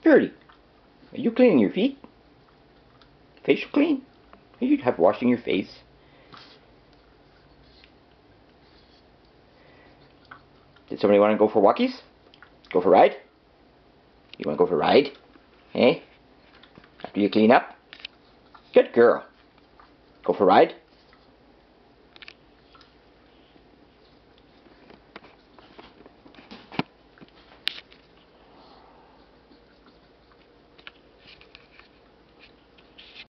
Verdi, are you cleaning your feet? Facial clean? You'd have washing your face. Did somebody want to go for walkies? Go for a ride? You want to go for a ride? Hey? After you clean up? Good girl. Go for a ride?